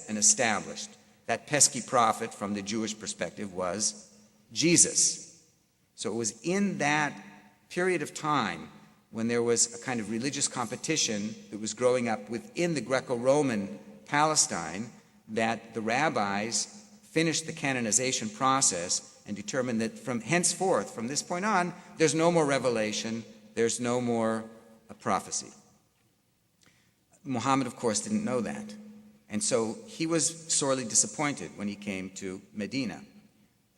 and established. That pesky prophet from the Jewish perspective was Jesus. So it was in that period of time when there was a kind of religious competition that was growing up within the Greco-Roman Palestine that the rabbis finished the canonization process and determined that from henceforth, from this point on, there's no more revelation, there's no more prophecy. Mohammed, of course, didn't know that. And so he was sorely disappointed when he came to Medina.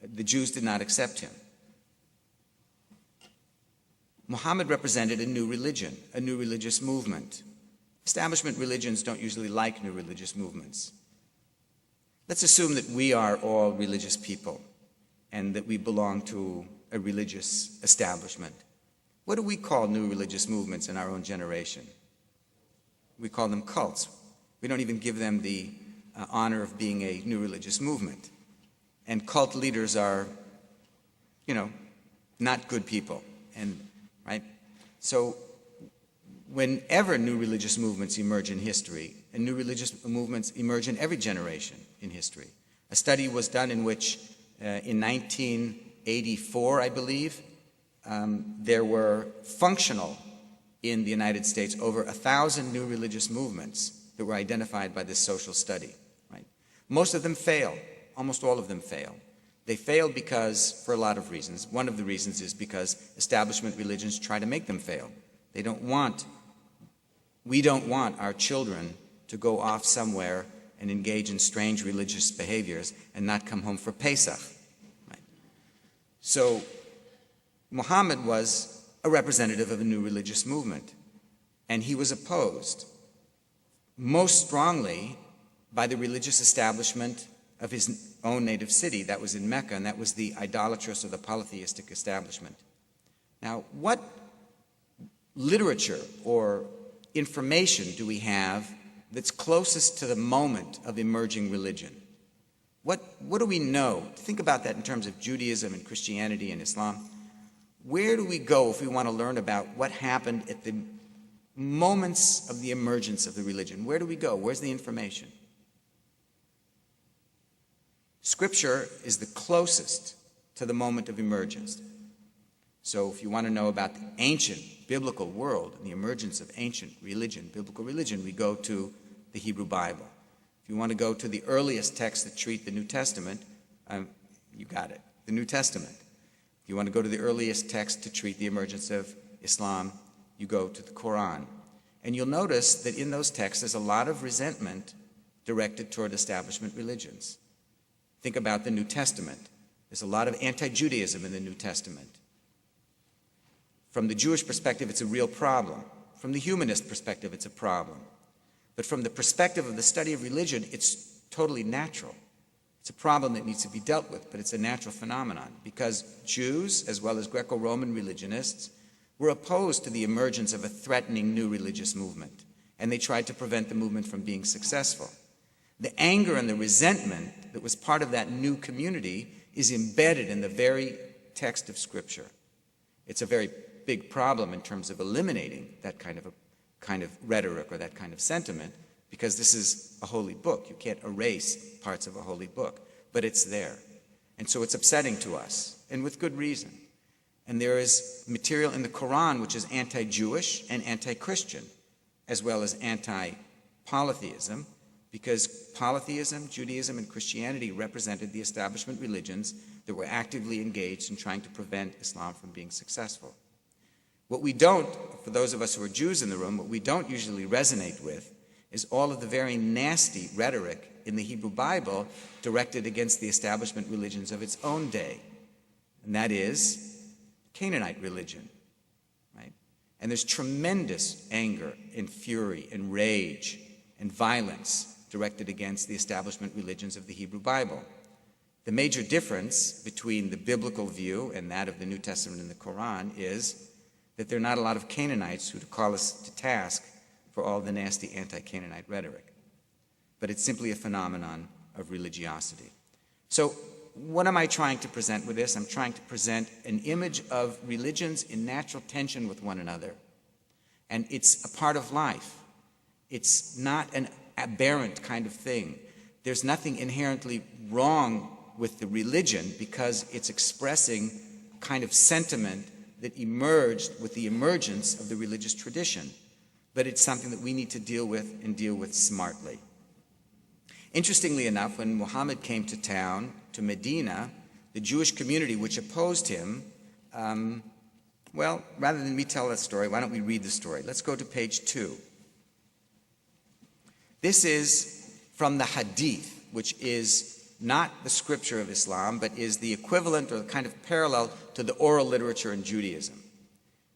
The Jews did not accept him. Mohammed represented a new religion, a new religious movement. Establishment religions don't usually like new religious movements. Let's assume that we are all religious people and that we belong to a religious establishment. What do we call new religious movements in our own generation? We call them cults. We don't even give them the honor of being a new religious movement. And cult leaders are, not good people. Right? So whenever new religious movements emerge in history, and new religious movements emerge in every generation in history. A study was done in which in 1984, I believe, there were functional in the United States over 1,000 new religious movements that were identified by this social study. Right? Most of them fail. Almost all of them fail. They fail because, for a lot of reasons. One of the reasons is because establishment religions try to make them fail. We don't want our children to go off somewhere and engage in strange religious behaviors and not come home for Pesach. Right? So Muhammad was a representative of a new religious movement, and he was opposed most strongly by the religious establishment of his own native city, that was in Mecca, and that was the idolatrous or the polytheistic establishment. Now, what literature or information do we have that's closest to the moment of emerging religion? What do we know? Think about that in terms of Judaism and Christianity and Islam. Where do we go if we want to learn about what happened at the moments of the emergence of the religion? Where do we go? Where's the information? Scripture is the closest to the moment of emergence. So if you want to know about the ancient biblical world and the emergence of ancient religion, biblical religion, we go to the Hebrew Bible. If you want to go to the earliest texts that treat the New Testament, you got it, the New Testament. If you want to go to the earliest text to treat the emergence of Islam, you go to the Quran. And you'll notice that in those texts there's a lot of resentment directed toward establishment religions. Think about the New Testament. There's a lot of anti-Judaism in the New Testament. From the Jewish perspective, it's a real problem. From the humanist perspective, it's a problem. But from the perspective of the study of religion, it's totally natural. It's a problem that needs to be dealt with, but it's a natural phenomenon because Jews, as well as Greco-Roman religionists, were opposed to the emergence of a threatening new religious movement, and they tried to prevent the movement from being successful. The anger and the resentment that was part of that new community is embedded in the very text of Scripture. It's a very big problem in terms of eliminating that kind of rhetoric or that kind of sentiment, because this is a holy book. You can't erase parts of a holy book, but it's there. And so it's upsetting to us, and with good reason. And there is material in the Quran which is anti-Jewish and anti-Christian, as well as anti-polytheism, because polytheism, Judaism, and Christianity represented the establishment religions that were actively engaged in trying to prevent Islam from being successful. What we don't, for those of us who are Jews in the room, what we don't usually resonate with is all of the very nasty rhetoric in the Hebrew Bible directed against the establishment religions of its own day. And that is Canaanite religion, right? And there's tremendous anger and fury and rage and violence directed against the establishment religions of the Hebrew Bible. The major difference between the biblical view and that of the New Testament and the Quran is that there are not a lot of Canaanites who call us to task for all the nasty anti-Canaanite rhetoric. But it's simply a phenomenon of religiosity. So what am I trying to present with this? I'm trying to present an image of religions in natural tension with one another. And it's a part of life. It's not an aberrant kind of thing. there's nothing inherently wrong with the religion because it's expressing a kind of sentiment that emerged with the emergence of the religious tradition. But it's something that we need to deal with and deal with smartly. Interestingly enough, when Muhammad came to town, to Medina, the Jewish community which opposed him, well, rather than me tell that story, why don't we read the story? Let's go to page 2. This is from the Hadith, which is not the scripture of Islam, but is the equivalent or the kind of parallel to the oral literature in Judaism.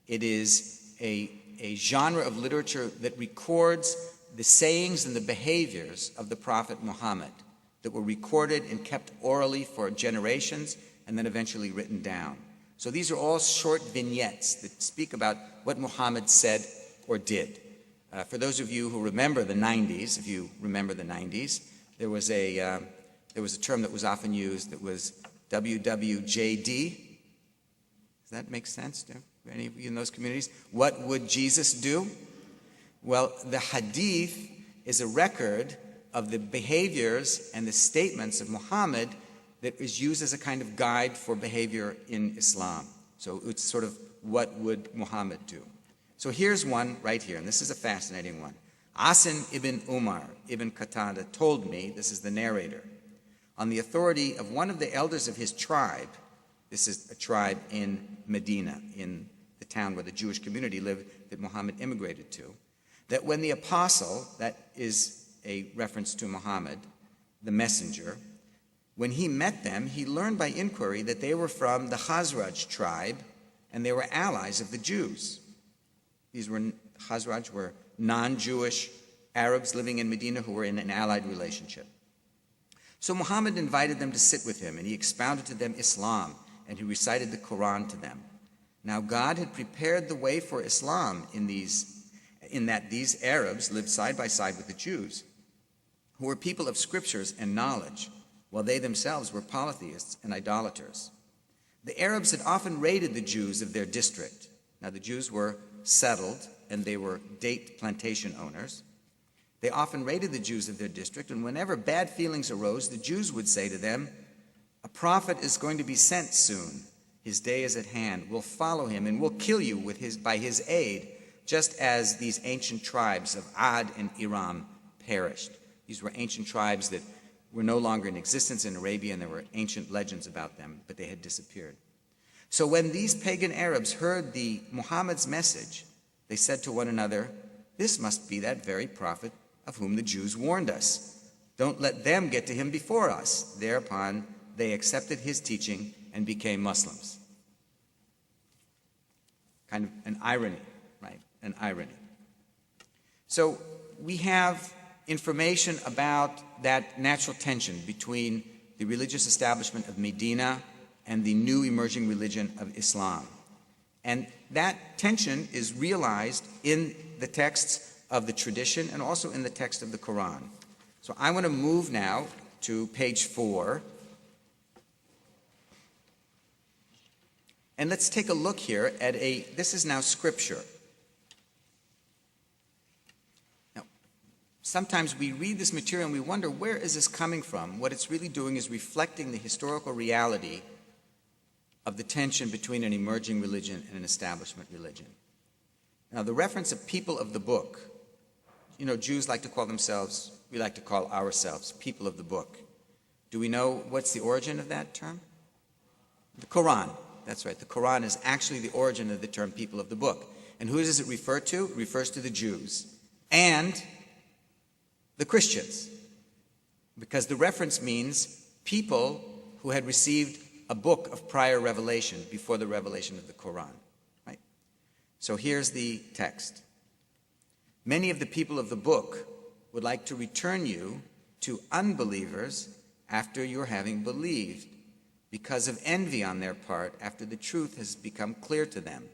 It is a genre of literature that records the sayings and the behaviors of the Prophet Muhammad that were recorded and kept orally for generations and then eventually written down. So these are all short vignettes that speak about what Muhammad said or did. For those of you who remember the 90s, if you remember the 90s, there was a term that was often used that was WWJD. Does that make sense to any of you in those communities? What would Jesus do? Well, the Hadith is a record of the behaviors and the statements of Muhammad that is used as a kind of guide for behavior in Islam. So it's sort of what would Muhammad do? So here's one right here, and this is a fascinating one. Asim ibn Umar ibn Qatada told me, this is the narrator, on the authority of one of the elders of his tribe, this is a tribe in Medina, in the town where the Jewish community lived that Muhammad immigrated to, that when the apostle, that is a reference to Muhammad, the messenger, when he met them, he learned by inquiry that they were from the Khazraj tribe and they were allies of the Jews. Khazraj were non-Jewish Arabs living in Medina who were in an allied relationship. So Muhammad invited them to sit with him, and he expounded to them Islam, and he recited the Quran to them. Now God had prepared the way for Islam in that these Arabs lived side by side with the Jews, who were people of scriptures and knowledge, while they themselves were polytheists and idolaters. The Arabs had often raided the Jews of their district. Now the Jews were settled, and they were date plantation owners. They often raided the Jews of their district, and whenever bad feelings arose, the Jews would say to them, "A prophet is going to be sent soon. His day is at hand. We'll follow him, and we'll kill you by his aid, just as these ancient tribes of Ad and Iram perished." These were ancient tribes that were no longer in existence in Arabia, and there were ancient legends about them, but they had disappeared. So when these pagan Arabs heard the Muhammad's message, they said to one another, "This must be that very prophet of whom the Jews warned us. Don't let them get to him before us." Thereupon they accepted his teaching and became Muslims. Kind of an irony, right? An irony. So we have information about that natural tension between the religious establishment of Medina and the new emerging religion of Islam. And that tension is realized in the texts of the tradition and also in the text of the Quran. So I want to move now to page 4. And let's take a look here at this is now scripture. Now, sometimes we read this material and we wonder, where is this coming from? What it's really doing is reflecting the historical reality of the tension between an emerging religion and an establishment religion. Now, the reference of people of the book, Jews like to call themselves, we like to call ourselves people of the book. Do we know what's the origin of that term? The Quran. That's right. The Quran is actually the origin of the term people of the book. And who does it refer to? It refers to the Jews and the Christians, because the reference means people who had received a book of prior revelation before the revelation of the Quran. Right? So here's the text. Many of the people of the book would like to return you to unbelievers after your having believed, because of envy on their part after the truth has become clear to them.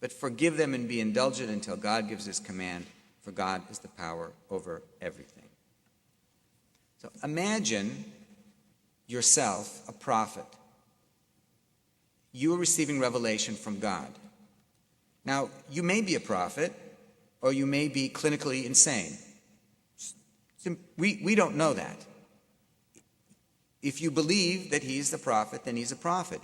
But forgive them and be indulgent until God gives his command, for God is the power over everything. So imagine yourself a prophet. You are receiving revelation from God. Now, you may be a prophet, or you may be clinically insane. We don't know that. If you believe that he is the prophet, then he's a prophet.